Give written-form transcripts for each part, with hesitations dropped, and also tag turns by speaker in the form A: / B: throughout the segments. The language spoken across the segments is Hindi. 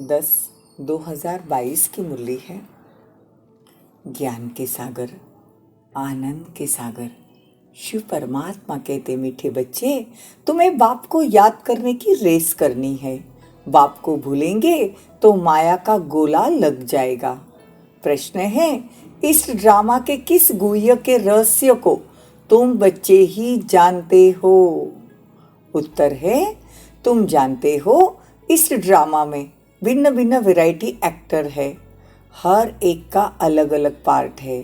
A: 10/2022 की मुरली है। ज्ञान के सागर, आनंद के सागर शिव परमात्मा कहते, मीठे बच्चे, तुम्हें बाप को याद करने की रेस करनी है। बाप को भूलेंगे तो माया का गोला लग जाएगा। प्रश्न है, इस ड्रामा के किस गुह्य के रहस्य को तुम बच्चे ही जानते हो? उत्तर है, तुम जानते हो इस ड्रामा में भिन्न भिन्न वैरायटी एक्टर है। हर एक का अलग अलग पार्ट है।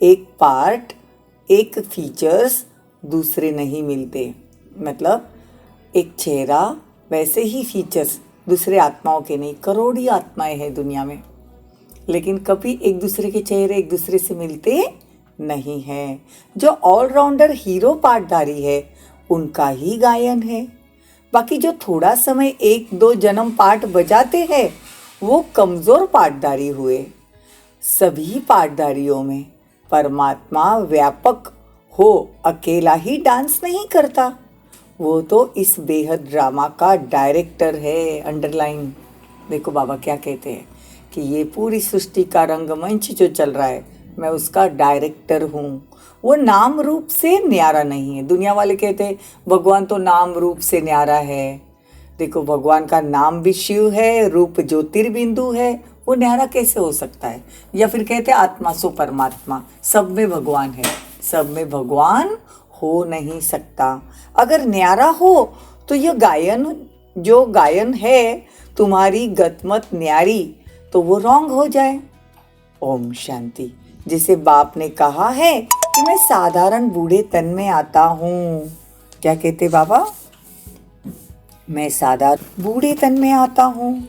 A: एक पार्ट, एक फीचर्स दूसरे नहीं मिलते। मतलब एक चेहरा, वैसे ही फीचर्स दूसरे आत्माओं के नहीं। करोड़ों आत्माएं हैं दुनिया में, लेकिन कभी एक दूसरे के चेहरे एक दूसरे से मिलते नहीं हैं। जो ऑलराउंडर हीरो पार्टधारी है उनका ही गायन है। बाकी जो थोड़ा समय 1-2 जन्म पार्ट बजाते हैं वो कमज़ोर पार्टधारी हुए। सभी पार्टधारियों में परमात्मा व्यापक हो, अकेला ही डांस नहीं करता। वो तो इस बेहद ड्रामा का डायरेक्टर है। अंडरलाइन देखो बाबा क्या कहते हैं कि ये पूरी सृष्टि का रंगमंच जो चल रहा है, मैं उसका डायरेक्टर हूँ। वो नाम रूप से न्यारा नहीं है। दुनिया वाले कहते हैं भगवान तो नाम रूप से न्यारा है। देखो, भगवान का नाम भी शिव है, रूप ज्योतिर्बिंदु है, वो न्यारा कैसे हो सकता है? या फिर कहते हैं आत्मा सो परमात्मा, सब में भगवान है। सब में भगवान हो नहीं सकता। अगर न्यारा हो तो यह गायन, जो गायन है तुम्हारी गतमत न्यारी, तो वो रॉन्ग हो जाए। ओम शांति। जिसे बाप ने कहा है कि मैं साधारण बूढ़े तन में आता हूँ। क्या कहते बाबा? मैं साधारण बूढ़े तन में आता हूँ।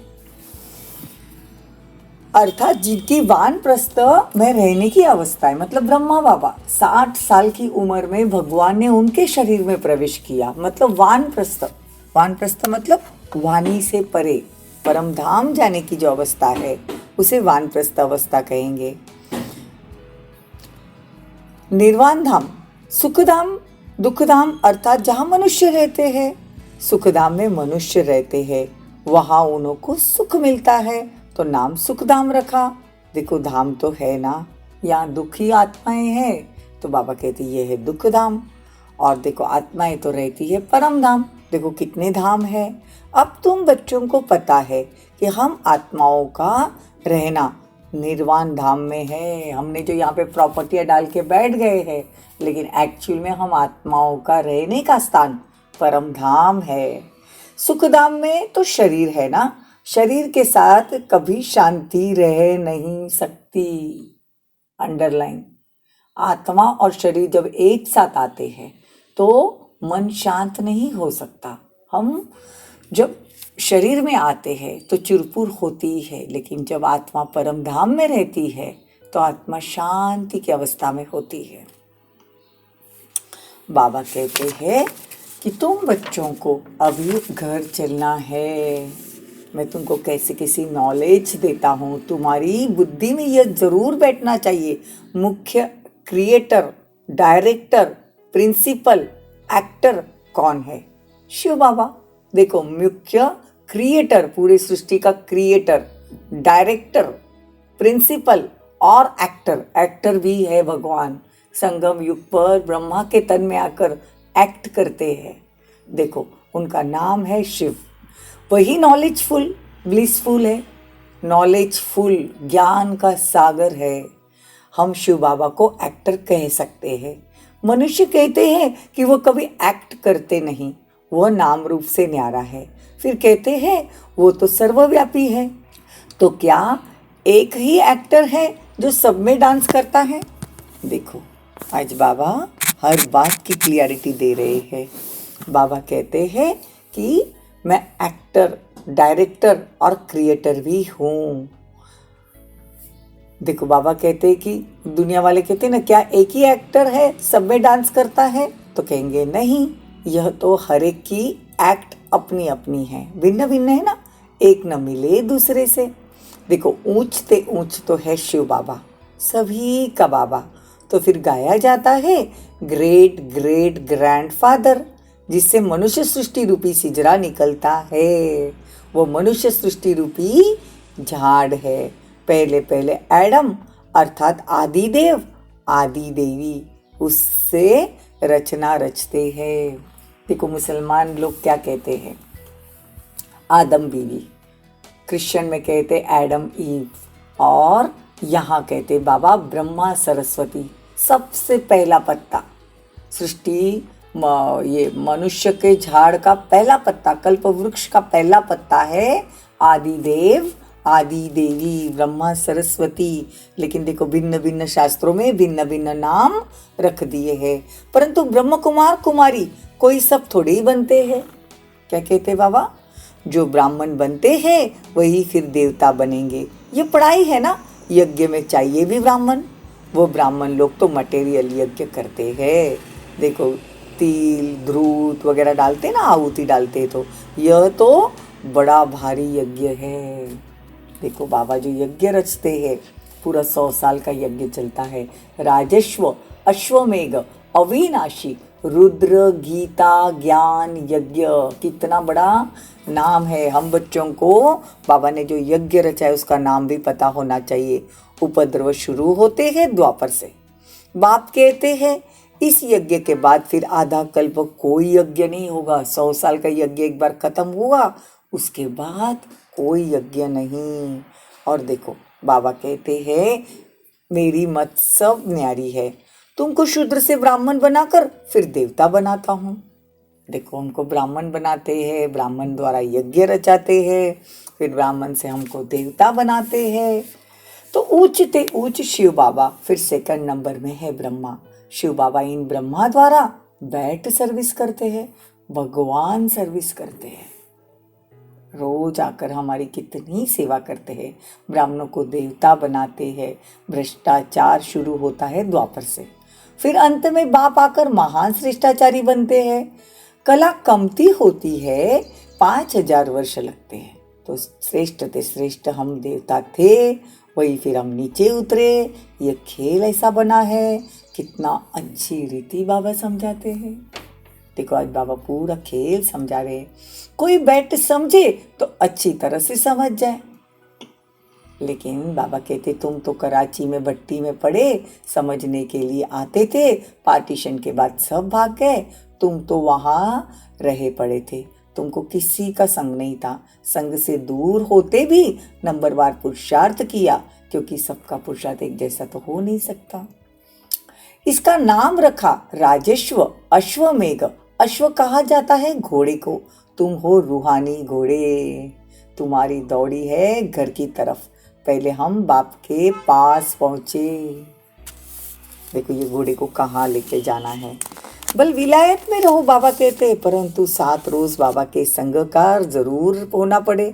A: अर्थात जिनकी वानप्रस्थ में रहने की अवस्था है, मतलब ब्रह्मा बाबा 60 साल की उम्र में भगवान ने उनके शरीर में प्रवेश किया। मतलब वानप्रस्थ। वानप्रस्थ मतलब वाणी से परे, परम धाम जाने की जो अवस्था है उसे वानप्रस्थ अवस्था कहेंगे। निर्वाण धाम, सुखधाम, दुखधाम, अर्थात जहाँ मनुष्य रहते हैं। सुखधाम में मनुष्य रहते हैं, वहाँ उनको सुख मिलता है, तो नाम सुखधाम रखा। देखो, धाम तो है ना, यहाँ दुखी आत्माएं हैं, तो बाबा कहते ये है दुखधाम। और देखो, आत्माएं तो रहती है परम धाम। देखो कितने धाम है। अब तुम बच्चों को पता है कि हम आत्माओं का रहना निर्वाण धाम में है। हमने जो यहाँ पे प्रॉपर्टियाँ डाल के बैठ गए हैं, लेकिन एक्चुअल में हम आत्माओं का रहने का स्थान परम धाम है। सुखधाम में तो शरीर है ना, शरीर के साथ कभी शांति रह नहीं सकती। अंडरलाइन। आत्मा और शरीर जब एक साथ आते हैं तो मन शांत नहीं हो सकता। हम जब शरीर में आते हैं तो चुरपुर होती है, लेकिन जब आत्मा परम धाम में रहती है तो आत्मा शांति की अवस्था में होती है। बाबा कहते हैं कि तुम बच्चों को अभी घर चलना है। मैं तुमको कैसे कैसी नॉलेज देता हूँ, तुम्हारी बुद्धि में यह जरूर बैठना चाहिए। मुख्य क्रिएटर, डायरेक्टर, प्रिंसिपल, एक्टर कौन है? शिव बाबा। देखो, मुख्य क्रिएटर, पूरी सृष्टि का क्रिएटर, डायरेक्टर, प्रिंसिपल और एक्टर। एक्टर भी है भगवान। संगम युग पर ब्रह्मा के तन में आकर एक्ट करते हैं। देखो, उनका नाम है शिव। वही नॉलेजफुल, ब्लिसफुल है। नॉलेजफुल, ज्ञान का सागर है। हम शिव बाबा को एक्टर कह सकते हैं। मनुष्य कहते हैं कि वो कभी एक्ट करते नहीं, वह नाम रूप से न्यारा है। फिर कहते हैं वो तो सर्वव्यापी है। तो क्या एक ही एक्टर है जो सब में डांस करता है? देखो, आज बाबा हर बात की क्लियरिटी दे रहे हैं। बाबा कहते हैं कि मैं एक्टर, डायरेक्टर और क्रिएटर भी हूँ। देखो, बाबा कहते हैं कि दुनिया वाले कहते हैं ना, क्या एक ही एक्टर है सब में डांस करता है? तो कहेंगे नहीं, यह तो हर एक की एक्ट अपनी अपनी है, भिन्न भिन्न है ना, एक न मिले दूसरे से। देखो, ऊंचते ऊंच तो है शिव बाबा, सभी का बाबा। तो फिर गाया जाता है ग्रेट ग्रेट ग्रैंडफादर, जिससे मनुष्य सृष्टि रूपी सिजरा निकलता है। वो मनुष्य सृष्टि रूपी झाड़ है। पहले पहले एडम अर्थात आदि देव, आदि देवी, उससे रचना रचते हैं। देखो मुसलमान लोग क्या कहते हैं, आदम बीवी, क्रिश्चियन में कहते एडम ईव, और यहाँ कहते बाबा ब्रह्मा सरस्वती। सबसे पहला पत्ता सृष्टि, ये मनुष्य के झाड़ का पहला पत्ता, कल्प वृक्ष का पहला पत्ता है आदि देव, आदि देवी, ब्रह्मा सरस्वती। लेकिन देखो भिन्न भिन्न शास्त्रों में भिन्न भिन्न नाम रख दिए हैं। परंतु ब्रह्म कुमार कुमारी कोई सब थोड़े ही बनते हैं। क्या कहते बाबा, जो ब्राह्मण बनते हैं वही फिर देवता बनेंगे। ये पढ़ाई है ना, यज्ञ में चाहिए भी ब्राह्मण। वो ब्राह्मण लोग तो मटेरियल यज्ञ करते हैं। देखो तिल ध्रूत वगैरह डालते ना, आहुति डालते, तो यह तो बड़ा भारी यज्ञ है। देखो बाबा जो यज्ञ रचते हैं, पूरा 100 साल का यज्ञ चलता है। राजस्व अश्वमेघ अविनाशी रुद्र गीता ज्ञान यज्ञ, कितना बड़ा नाम है। हम बच्चों को बाबा ने जो यज्ञ रचा है उसका नाम भी पता होना चाहिए। उपद्रव शुरू होते हैं द्वापर से। बाप कहते हैं इस यज्ञ के बाद फिर आधा कल्प कोई यज्ञ नहीं होगा। 100 साल का यज्ञ एक बार खत्म हुआ, उसके बाद कोई यज्ञ नहीं। और देखो बाबा कहते हैं मेरी मत सब न्यारी है, तुमको शूद्र से ब्राह्मण बनाकर फिर देवता बनाता हूँ। देखो हमको ब्राह्मण बनाते हैं, ब्राह्मण द्वारा यज्ञ रचाते हैं, फिर ब्राह्मण से हमको देवता बनाते हैं। तो ऊंच ते ऊंच शिव बाबा, फिर सेकंड नंबर में है ब्रह्मा। शिव बाबा इन ब्रह्मा द्वारा बैठ सर्विस करते हैं, भगवान सर्विस करते हैं। रोज आकर हमारी कितनी सेवा करते हैं, ब्राह्मणों को देवता बनाते हैं। भ्रष्टाचार शुरू होता है द्वापर से, फिर अंत में बाप आकर महान श्रेष्ठाचारी बनते हैं। कला कमती होती है, 5000 वर्ष लगते हैं। तो श्रेष्ठ ते श्रेष्ठ हम देवता थे, वही फिर हम नीचे उतरे। ये खेल ऐसा बना है, कितना अच्छी रीति बाबा समझाते हैं। देखो आज बाबा पूरा खेल समझा रहे हैं। कोई बैठ समझे तो अच्छी तरह से समझ जाए। लेकिन बाबा कहते तुम तो कराची में भट्टी में पड़े, समझने के लिए आते थे, पार्टीशन के बाद सब भाग गए, तुम तो वहाँ रहे पड़े थे, तुमको किसी का संग नहीं था। संग से दूर होते भी नंबरवार पुरुषार्थ किया, क्योंकि सबका पुरुषार्थ एक जैसा तो हो नहीं सकता। इसका नाम रखा राजस्व अश्वमेघ। अश्व कहा जाता है घोड़े को। तुम हो रूहानी घोड़े, तुम्हारी दौड़ी है घर की तरफ। पहले हम बाप के पास पहुंचे। देखो ये घोड़े को कहाँ लेके जाना है। बल विलायत में रहो बाबा कहते, परंतु 7 रोज बाबा के संग का जरूर होना पड़े,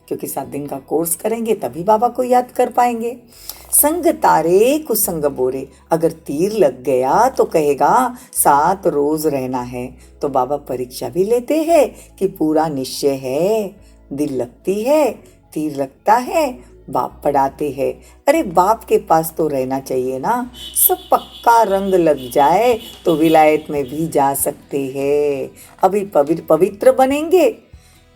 A: क्योंकि 7 दिन का कोर्स करेंगे तभी बाबा को याद कर पाएंगे। संग तारे कुसंग बोरे, अगर तीर लग गया तो कहेगा 7 रोज रहना है। तो बाबा परीक्षा भी लेते हैं कि पूरा निश्चय है, दिल लगती है, तीर लगता है, बाप पढ़ाते हैं। अरे बाप के पास तो रहना चाहिए ना, सब पक्का रंग लग जाए तो विलायत में भी जा सकते हैं। अभी पवित्र बनेंगे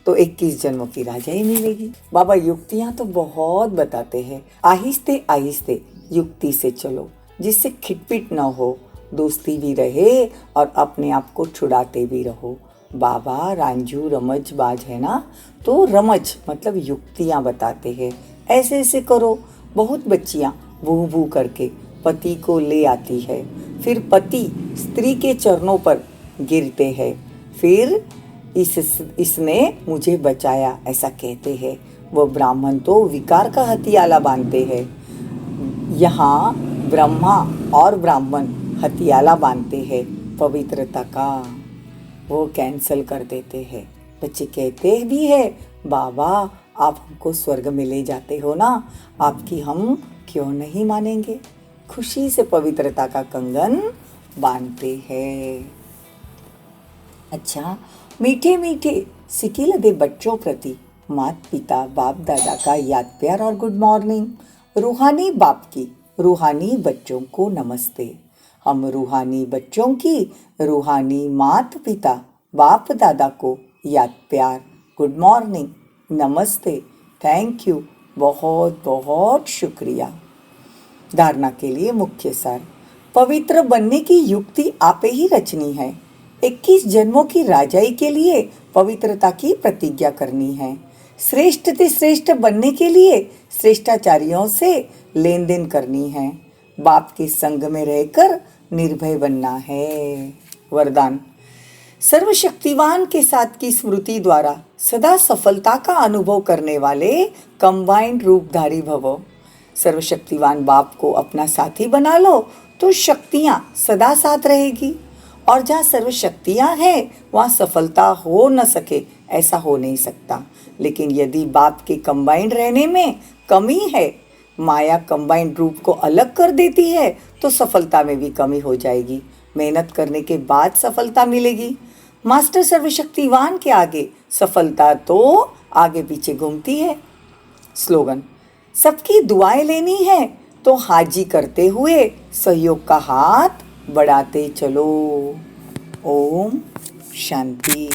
A: तो 21 जन्मों की राजाई मिलेगी। बाबा युक्तियाँ तो बहुत बताते हैं, आहिस्ते आहिस्ते युक्ति से चलो, जिससे खिटपिट न हो, दोस्ती भी रहे और अपने आप को छुड़ाते भी रहो। बाबा रांझू रमज बाज है ना, तो रमज मतलब युक्तियाँ बताते हैं। ऐसे ऐसे करो। बहुत बच्चियाँ बू बू करके पति को ले आती है, फिर पति स्त्री के चरणों पर गिरते हैं, फिर इसने मुझे बचाया ऐसा कहते हैं। वो ब्राह्मण तो विकार का हथियाला बांधते हैं। यहाँ ब्रह्मा और ब्राह्मण हथियाला बांधते हैं पवित्रता का, वो कैंसल कर देते हैं। बच्चे कहते भी है बाबा आप हमको स्वर्ग में ले जाते हो ना, आपकी हम क्यों नहीं मानेंगे। खुशी से पवित्रता का कंगन बांधते हैं। अच्छा, मीठे मीठे सिकिलदे बच्चों प्रति माता पिता बाप दादा का याद प्यार और गुड मॉर्निंग। रूहानी बाप की रूहानी बच्चों को नमस्ते। हम रूहानी बच्चों की रूहानी माता पिता बाप दादा को याद प्यार गुड मॉर्निंग। नमस्ते, थैंक यू, बहुत बहुत शुक्रिया। धारणा के लिए मुख्य सार। पवित्र बनने की युक्ति आपे ही रचनी है। 21 जन्मों की राजाई के लिए पवित्रता की प्रतिज्ञा करनी है। श्रेष्ठ से श्रेष्ठ बनने के लिए श्रेष्ठाचार्यों से लेन देन करनी है। बाप के संग में रहकर निर्भय बनना है। वरदान। सर्वशक्तिवान के साथ की स्मृति द्वारा सदा सफलता का अनुभव करने वाले कंबाइंड रूपधारी भवो। सर्वशक्तिवान बाप को अपना साथी बना लो तो शक्तियाँ सदा साथ रहेगी, और जहाँ सर्वशक्तियाँ हैं वहाँ सफलता हो न सके ऐसा हो नहीं सकता। लेकिन यदि बाप के कंबाइंड रहने में कमी है, माया कंबाइंड रूप को अलग कर देती है, तो सफलता में भी कमी हो जाएगी। मेहनत करने के बाद सफलता मिलेगी। मास्टर सर्वशक्तिवान के आगे सफलता तो आगे पीछे घूमती है। स्लोगन। सबकी दुआएं लेनी है तो हाजी करते हुए सहयोग का हाथ बढ़ाते चलो। ओम शांति।